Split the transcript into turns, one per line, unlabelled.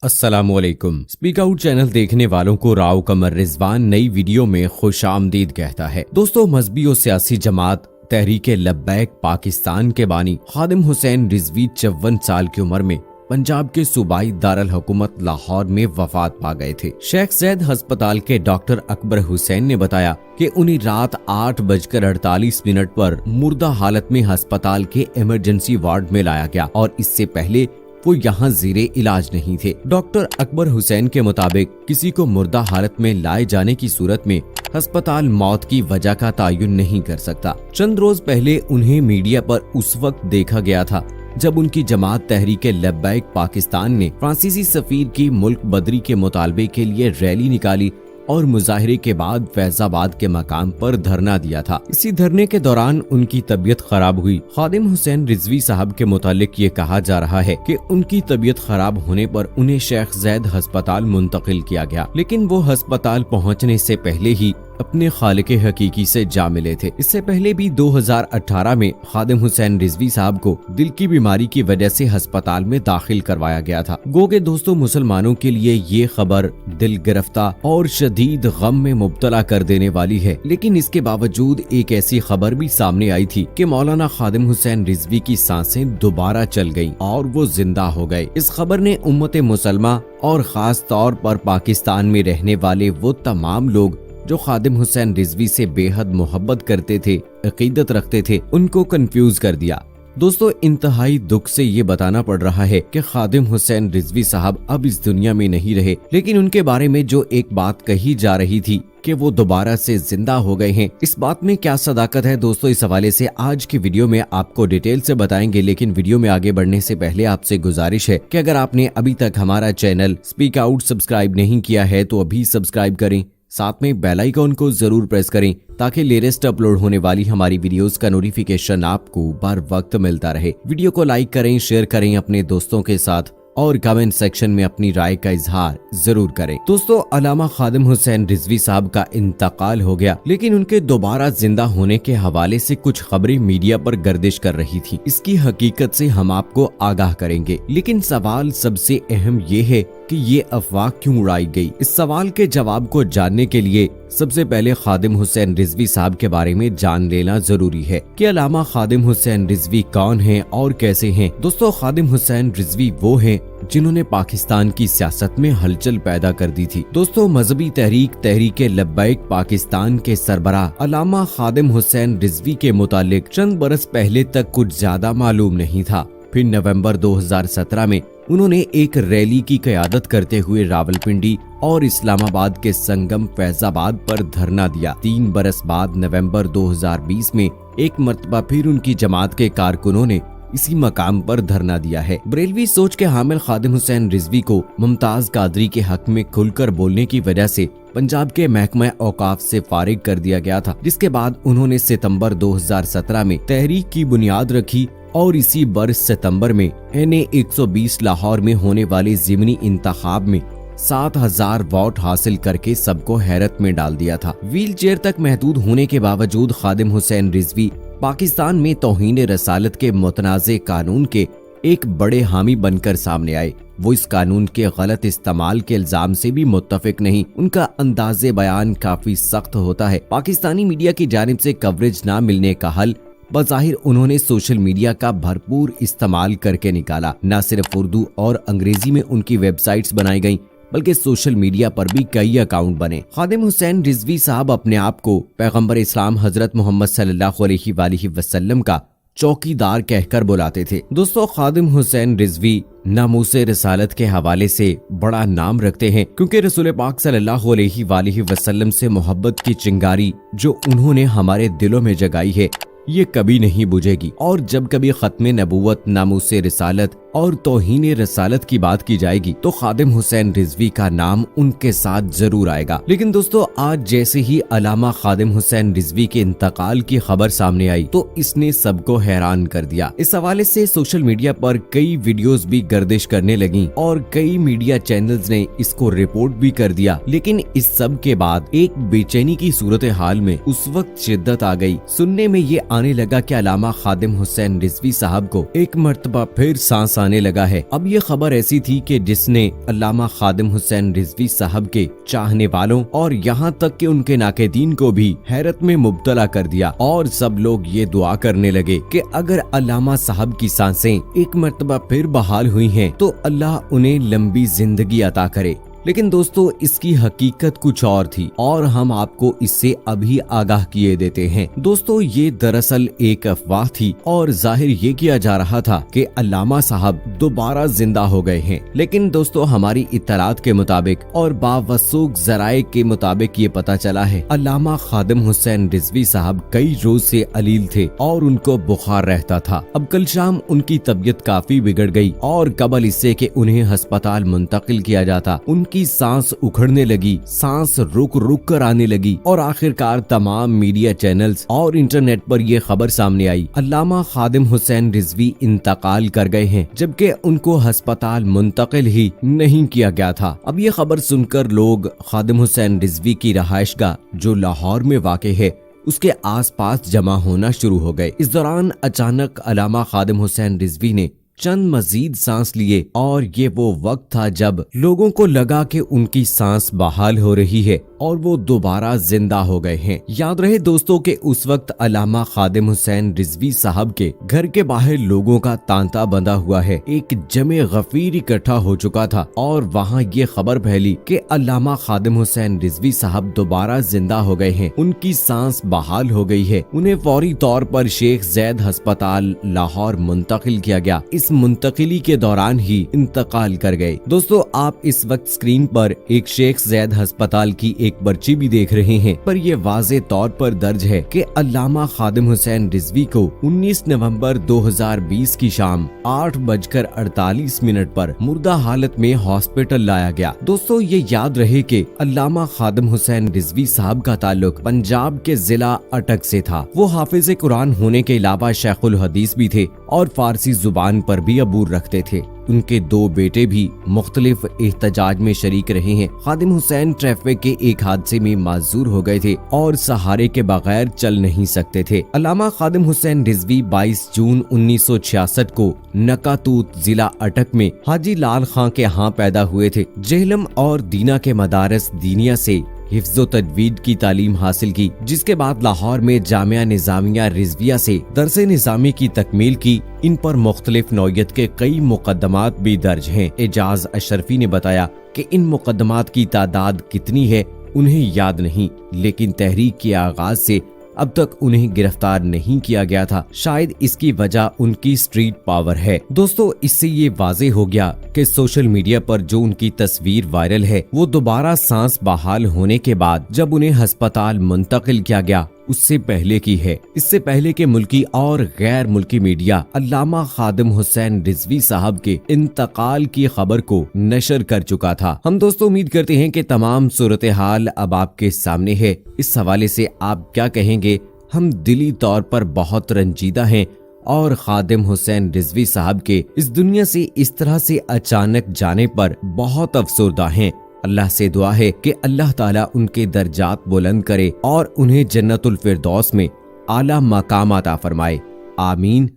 अस्सलामुअलैकुम। Speak out channel देखने वालों को राव कमर रिजवान नई वीडियो में खुशामदीद कहता है। दोस्तों, मजहबी और सियासी जमात तहरीक लब्बैक पाकिस्तान के बानी खादिम हुसैन रिजवी 54 साल की उम्र में पंजाब के सूबाई दारुल हुकूमत लाहौर में वफात पा गए थे। शेख ज़ैद अस्पताल के डॉक्टर अकबर हुसैन ने बताया कि उन्हें रात 8:48 पर मुर्दा हालत में अस्पताल के इमरजेंसी वार्ड में लाया गया और इससे पहले वो यहाँ ज़ीरे इलाज नहीं थे। डॉक्टर अकबर हुसैन के मुताबिक किसी को मुर्दा हालत में लाए जाने की सूरत में अस्पताल मौत की वजह का तायुन नहीं कर सकता। चंद रोज पहले उन्हें मीडिया पर उस वक्त देखा गया था जब उनकी जमात तहरीक लब्बैक पाकिस्तान ने फ्रांसीसी सफीर की मुल्क बदरी के मुतालबे के लिए रैली निकाली और मुजाहरे के बाद फैजाबाद के मकाम पर धरना दिया था। इसी धरने के दौरान उनकी तबीयत खराब हुई। खादिम हुसैन रिजवी साहब के मुतालिक ये कहा जा रहा है कि उनकी तबीयत खराब होने पर उन्हें शेख ज़ैद अस्पताल मुंतकिल किया गया, लेकिन वो अस्पताल पहुंचने से पहले ही अपने खालिक हकीकी से जा मिले थे। इससे पहले भी 2018 में खादिम हुसैन रिजवी साहब को दिल की बीमारी की वजह से अस्पताल में दाखिल करवाया गया था। गोगे दोस्तों, मुसलमानों के लिए ये खबर दिल गिरफ्ता और शदीद गम में मुब्तला कर देने वाली है, लेकिन इसके बावजूद एक ऐसी खबर भी सामने आई थी कि मौलाना खादिम हुसैन रिजवी की सांसें दोबारा चल गईं और वो जिंदा हो गए। इस खबर ने उम्मत मुसलमा और खास तौर पर पाकिस्तान में रहने वाले वो तमाम लोग जो खादिम हुसैन रिजवी से बेहद मोहब्बत करते थे, अकीदत रखते थे, उनको कंफ्यूज कर दिया। दोस्तों, इंतहाई दुख से ये बताना पड़ रहा है कि खादिम हुसैन रिजवी साहब अब इस दुनिया में नहीं रहे, लेकिन उनके बारे में जो एक बात कही जा रही थी कि वो दोबारा से जिंदा हो गए हैं, इस बात में क्या सदाकत है दोस्तों, इस हवाले से आज की वीडियो में आपको डिटेल से बताएंगे। लेकिन वीडियो में आगे बढ़ने से पहले आपसे गुजारिश है कि अगर आपने अभी तक हमारा चैनल स्पीक आउट सब्सक्राइब नहीं किया है तो अभी सब्सक्राइब करें, साथ में बेल आइकन को जरूर प्रेस करें ताकि लेटेस्ट अपलोड होने वाली हमारी वीडियोस का नोटिफिकेशन आपको बर वक्त मिलता रहे। वीडियो को लाइक करें, शेयर करें अपने दोस्तों के साथ और कमेंट सेक्शन में अपनी राय का इजहार जरूर करें। दोस्तों, अल्लामा खादिम हुसैन रिजवी साहब का इंतकाल हो गया, लेकिन उनके दोबारा जिंदा होने के हवाले से कुछ खबरें मीडिया पर गर्दिश कर रही थी। इसकी हकीकत से हम आपको आगाह करेंगे, लेकिन सवाल सबसे अहम ये है कि ये अफवाह क्यों उड़ाई गई। इस सवाल के जवाब को जानने के लिए सबसे पहले खादिम हुसैन रिजवी साहब के बारे में जान लेना जरूरी है कि अल्लामा खादिम हुसैन रिजवी कौन हैं और कैसे हैं। दोस्तों, खादिम हुसैन रिजवी वो हैं जिन्होंने पाकिस्तान की सियासत में हलचल पैदा कर दी थी। दोस्तों, मजहबी तहरीक लब्बैक पाकिस्तान के सरबराह अल्लामा खादिम हुसैन रिजवी के मुतालिक चंद बरस पहले तक कुछ ज्यादा मालूम नहीं था। फिर नवंबर 2017 में उन्होंने एक रैली की क़यादत करते हुए रावलपिंडी और इस्लामाबाद के संगम फैजाबाद पर धरना दिया। 3 बरस बाद नवंबर 2020 में एक मर्तबा फिर उनकी जमात के कारकुनों ने इसी मकाम पर धरना दिया है। बरेलवी सोच के हामिल खादिम हुसैन रिजवी को मुमताज कादरी के हक में खुलकर बोलने की वजह से पंजाब के महकमा औकाफ से फारिग कर दिया गया था, जिसके बाद उन्होंने सितंबर 2017 में तहरीक की बुनियाद रखी और इसी बरस सितंबर में NA 120 लाहौर में होने वाले ज़िमनी इंतखाब में 7000 वोट हासिल करके सबको हैरत में डाल दिया था। व्हील चेयर तक महदूद होने के बावजूद खादिम हुसैन रिजवी पाकिस्तान में तौहीन रसालत के मुतनाज़े कानून के एक बड़े हामी बनकर सामने आए। वो इस कानून के गलत इस्तेमाल के इल्जाम से भी मुत्तफिक नहीं। उनका अंदाज़े बयान काफी सख्त होता है। पाकिस्तानी मीडिया की जानिब से कवरेज न मिलने का हल बज़ाहिर उन्होंने सोशल मीडिया का भरपूर इस्तेमाल करके निकाला। न सिर्फ उर्दू और अंग्रेजी में उनकी वेबसाइट्स बनाई गईं, बल्कि सोशल मीडिया पर भी कई अकाउंट बने। खादिम हुसैन रिजवी साहब अपने आप को पैगंबर इस्लाम हजरत मोहम्मद सल्लल्लाहु अलैहि वसल्लम का चौकीदार कहकर बुलाते थे। दोस्तों, खादिम हुसैन रिजवी नामूसे रसालत के हवाले से बड़ा नाम रखते हैं, क्योंकि रसूल पाक सल्लल्लाहु अलैहि वसल्लम से मोहब्बत की चिंगारी जो उन्होंने हमारे दिलों में जगाई है ये कभी नहीं बुझेगी। और जब कभी खत्मे नबूवत, नामूसे रिसालत और तौहीन रसालत की बात की जाएगी तो खादिम हुसैन रिजवी का नाम उनके साथ जरूर आएगा। लेकिन दोस्तों, आज जैसे ही अल्लामा खादिम हुसैन रिजवी के इंतकाल की खबर सामने आई तो इसने सबको हैरान कर दिया। इस हवाले से सोशल मीडिया पर कई वीडियोस भी गर्दिश करने लगी और कई मीडिया चैनल्स ने इसको रिपोर्ट भी कर दिया। लेकिन इस सब के बाद एक बेचैनी की सूरत हाल में उस वक्त शिद्दत आ गई। सुनने में ये आने लगा कि अल्लामा खादिम हुसैन रिजवी साहब को एक मर्तबा फिर सांस पास आने लगा है। अब ये खबर ऐसी थी कि जिसने अल्लामा खादिम हुसैन रिजवी साहब के चाहने वालों और यहाँ तक कि उनके नाक़दीन को भी हैरत में मुब्तला कर दिया और सब लोग ये दुआ करने लगे कि अगर अल्लामा साहब की सांसें एक मर्तबा फिर बहाल हुई हैं तो अल्लाह उन्हें लंबी जिंदगी अता करे। लेकिन दोस्तों इसकी हकीकत कुछ और थी और हम आपको इससे अभी आगाह किए देते हैं। दोस्तों ये दरअसल एक अफवाह थी और जाहिर ये किया जा रहा था कि अल्लामा साहब दोबारा जिंदा हो गए हैं। लेकिन दोस्तों हमारी इत्तलात के मुताबिक और बावसूख जराए के मुताबिक ये पता चला है अल्लामा खादिम हुसैन रिजवी साहब कई रोज से अलील थे और उनको बुखार रहता था। अब कल शाम उनकी तबीयत काफी बिगड़ गई और कबल इससे कि उन्हें अस्पताल मुंतकिल किया जाता उनकी सांस उखड़ने लगी, सांस रुक रुक कर आने लगी और आखिरकार तमाम मीडिया चैनल्स और इंटरनेट पर यह खबर सामने आई अल्लामा खादिम हुसैन रिजवी इंतकाल कर गए हैं, जबकि उनको अस्पताल मुंतकिल ही नहीं किया गया था। अब ये खबर सुनकर लोग खादिम हुसैन रिजवी की रहायशगाह जो लाहौर में वाक़े है उसके आसपास जमा होना शुरू हो गए। इस दौरान अचानक अल्लामा खादिम हुसैन रिजवी ने चंद मजीद सांस लिए और ये वो वक्त था जब लोगों को लगा कि उनकी सांस बहाल हो रही है और वो दोबारा जिंदा हो गए हैं। याद रहे दोस्तों कि उस वक्त अल्लामा खादिम हुसैन रिजवी साहब के घर के बाहर लोगों का तांता बंधा हुआ है, एक जमे गफीर इकट्ठा हो चुका था और वहाँ ये खबर फैली कि अल्लामा खादिम हुसैन रिजवी साहब दोबारा जिंदा हो गए हैं, उनकी सांस बहाल हो गई है। उन्हें फौरी तौर पर शेख जैद अस्पताल लाहौर मुंतकिल किया गया। इस मुंतकिली के दौरान ही इंतकाल कर गए। दोस्तों आप इस वक्त स्क्रीन पर एक शेख जैद अस्पताल की एक पर्ची भी देख रहे हैं, पर यह वाज़े तौर पर दर्ज है कि अल्लामा खादिम हुसैन रिजवी को 19 नवंबर 2020 की शाम 8:48 पर मुर्दा हालत में हॉस्पिटल लाया गया। दोस्तों ये याद रहे कि अल्लामा खादिम हुसैन रिजवी साहब का ताल्लुक पंजाब के जिला अटक से था। वो हाफिज कुरान होने के अलावा शेखुल हदीस भी थे और फारसी जुबान पर भी अबूर रखते थे। उनके दो बेटे भी मुख्तलिफ एहतजाज में शरीक रहे हैं। खादिम हुसैन ट्रैफिक के एक हादसे में माजूर हो गए थे और सहारे के बगैर चल नहीं सकते थे। अल्लामा खादिम हुसैन रिजवी 22 जून 1966 को नकातूत जिला अटक में हाजी लाल खां के यहाँ पैदा हुए थे। जेहलम और दीना के मदारस दीनिया से हिफ्ज़ो तजवीद की तालीम हासिल की, जिसके बाद लाहौर में जामिया निज़ामिया रिजविया से दरसे निज़ामी की तकमील की। इन पर मुख्तलिफ नौयत के कई मुकदमात भी दर्ज हैं। एजाज अशरफी ने बताया कि इन मुकदमात की तादाद कितनी है उन्हें याद नहीं, लेकिन तहरीक के आगाज से अब तक उन्हें गिरफ्तार नहीं किया गया था। शायद इसकी वजह उनकी स्ट्रीट पावर है। दोस्तों इससे ये वाज़े हो गया कि सोशल मीडिया पर जो उनकी तस्वीर वायरल है वो दोबारा सांस बहाल होने के बाद जब उन्हें अस्पताल मुंतकिल किया गया उससे पहले की है। इससे पहले के मुल्की और गैर मुल्की मीडिया अल्लामा खादिम हुसैन रिजवी साहब के इंतकाल की खबर को नशर कर चुका था। हम दोस्तों उम्मीद करते हैं कि तमाम सूरत हाल अब आपके सामने है। इस हवाले से आप क्या कहेंगे? हम दिली तौर पर बहुत रंजीदा हैं और खादिम हुसैन रिजवी साहब के इस दुनिया से इस तरह से अचानक जाने पर बहुत अफसरदा हैं। अल्लाह से दुआ है कि अल्लाह ताला उनके दर्जात बुलंद करे और उन्हें जन्नतुल फिरदौस में आला मकाम अता फरमाए। आमीन।